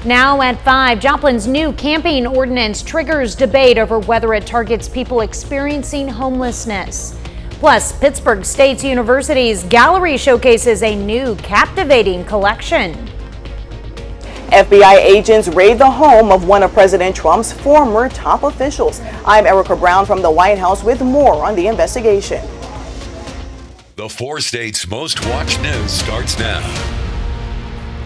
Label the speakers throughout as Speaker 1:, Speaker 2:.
Speaker 1: Now at 5, Joplin's new camping ordinance triggers debate over whether it targets people experiencing homelessness. Plus, Pittsburgh State University's gallery showcases a new captivating collection.
Speaker 2: FBI agents raid the home of one of President Trump's former top officials. I'm Erica Brown from the White House with more on the investigation.
Speaker 3: The 4 states' most watched news starts now.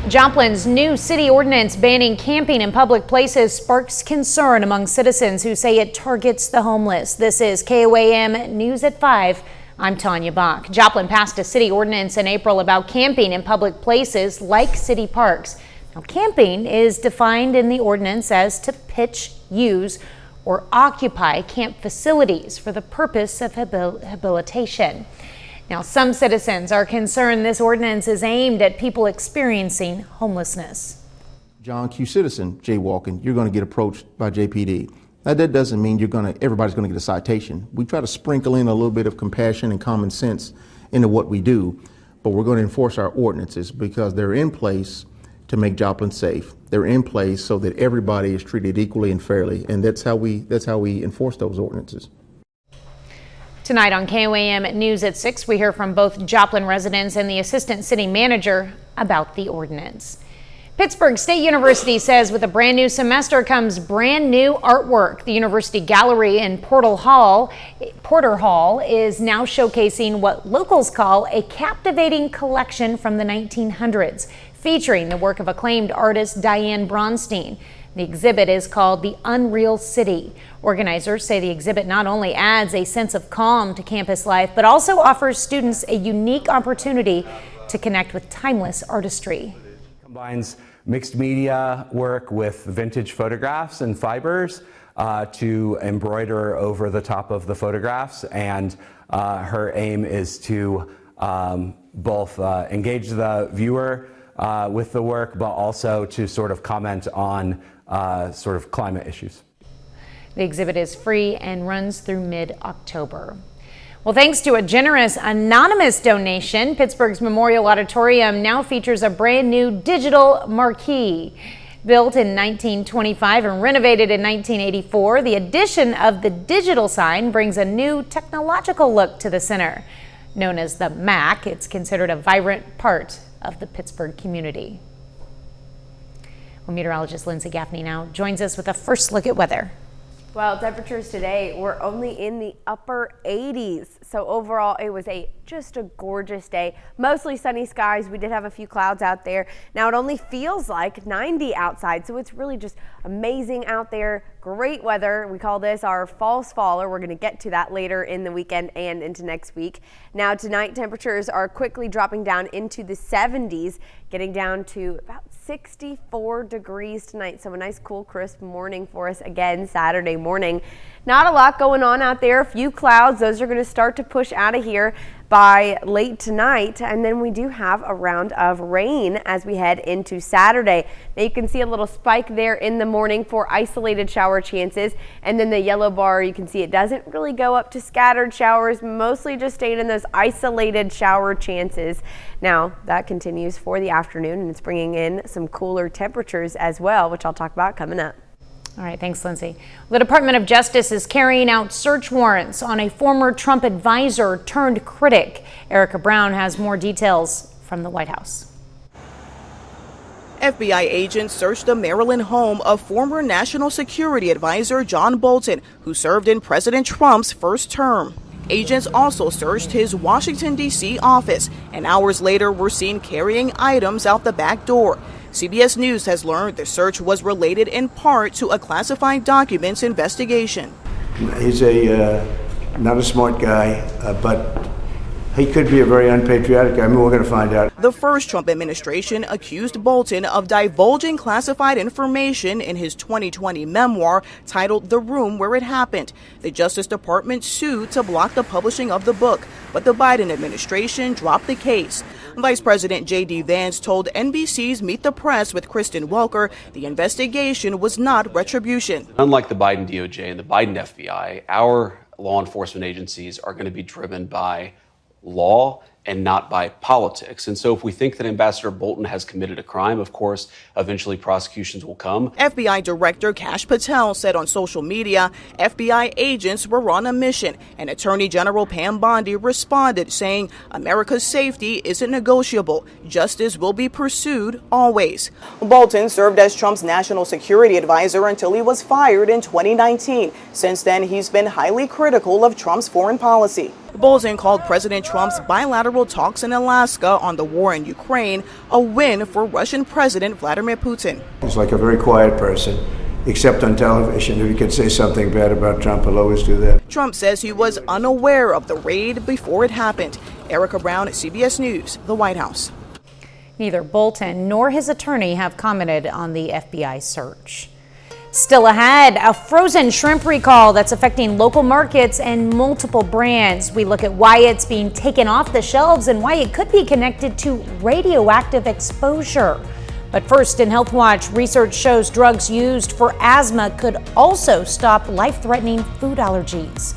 Speaker 1: Joplin's new city ordinance banning camping in public places sparks concern among citizens who say it targets the homeless. This is Koam News at 5. I'm Tanya Bach. Joplin passed a city ordinance in April about camping in public places like city parks. Now, camping is defined in the ordinance as to pitch, use, or occupy camp facilities for the purpose of habilitation. Now, some citizens are concerned this ordinance is aimed at people experiencing homelessness.
Speaker 4: John Q. Citizen jaywalking, you're going to get approached by JPD. Now, that doesn't mean everybody's going to get a citation. We try to sprinkle in a little bit of compassion and common sense into what we do, but we're going to enforce our ordinances because they're in place to make Joplin safe. They're in place so that everybody is treated equally and fairly, and that's how we enforce those ordinances.
Speaker 1: Tonight on KOAM News at 6, we hear from both Joplin residents and the assistant city manager about the ordinance. Pittsburgh State University says with a brand new semester comes brand new artwork. The University Gallery in Porter Hall is now showcasing what locals call a captivating collection from the 1900s, featuring the work of acclaimed artist Diane Bronstein. The exhibit is called The Unreal City. Organizers say the exhibit not only adds a sense of calm to campus life, but also offers students a unique opportunity to connect with timeless artistry.
Speaker 5: Combines mixed media work with vintage photographs and fibers to embroider over the top of the photographs, and her aim is to both engage the viewer with the work, but also to sort of comment on sort of climate issues.
Speaker 1: The exhibit is free and runs through mid-October. Well, thanks to a generous anonymous donation, Pittsburgh's Memorial Auditorium now features a brand new digital marquee. Built in 1925 and renovated in 1984, the addition of the digital sign brings a new technological look to the center. Known as the MAC, it's considered a vibrant part of the Pittsburgh community. Well, meteorologist Lindsay Gaffney now joins us with a first look at weather.
Speaker 6: Well, temperatures today were only in the upper 80s. So overall, it was just a gorgeous day. Mostly sunny skies. We did have a few clouds out there. Now it only feels like 90 outside. So it's really just amazing out there. Great weather. We call this our false faller. We're going to get to that later in the weekend and into next week. Now tonight, temperatures are quickly dropping down into the 70s, getting down to about 64 degrees tonight. So a nice, cool, crisp morning for us again Saturday morning. Not a lot going on out there. A few clouds. Those are going to start to push out of here by late tonight, and then we do have a round of rain as we head into Saturday. Now you can see a little spike there in the morning for isolated shower chances, and then the yellow bar, you can see it doesn't really go up to scattered showers, mostly just staying in those isolated shower chances. Now that continues for the afternoon, and it's bringing in some cooler temperatures as well, which I'll talk about coming up.
Speaker 1: All right, thanks, Lindsay. The Department of Justice is carrying out search warrants on a former Trump advisor turned critic. Erica Brown has more details from the White House.
Speaker 2: FBI agents searched the Maryland home of former National Security Advisor John Bolton, who served in President Trump's first term. Agents also searched his Washington, D.C. office, and hours later were seen carrying items out the back door. CBS News has learned the search was related in part to a classified documents investigation.
Speaker 7: He's not a smart guy, but he could be a very unpatriotic guy. I mean, we're going to find out.
Speaker 2: The first Trump administration accused Bolton of divulging classified information in his 2020 memoir titled The Room Where It Happened. The Justice Department sued to block the publishing of the book, but the Biden administration dropped the case. Vice President J.D. Vance told NBC's Meet the Press with Kristen Welker the investigation was not retribution.
Speaker 8: Unlike the Biden DOJ and the Biden FBI, our law enforcement agencies are going to be driven by law and not by politics. And so if we think that Ambassador Bolton has committed a crime, of course, eventually prosecutions will come.
Speaker 2: FBI Director Kash Patel said on social media FBI agents were on a mission, and Attorney General Pam Bondi responded saying America's safety isn't negotiable. Justice will be pursued always. Bolton served as Trump's national security advisor until he was fired in 2019. Since then, he's been highly critical of Trump's foreign policy. Bolton called President Trump's bilateral talks in Alaska on the war in Ukraine a win for Russian President Vladimir Putin.
Speaker 7: He's like a very quiet person, except on television. If he could say something bad about Trump, he'll always do that.
Speaker 2: Trump says he was unaware of the raid before it happened. Erica Brown, CBS News, the White House.
Speaker 1: Neither Bolton nor his attorney have commented on the FBI search. Still ahead, a frozen shrimp recall that's affecting local markets and multiple brands. We look at why it's being taken off the shelves and why it could be connected to radioactive exposure. But first, in Health Watch, research shows drugs used for asthma could also stop life-threatening food allergies.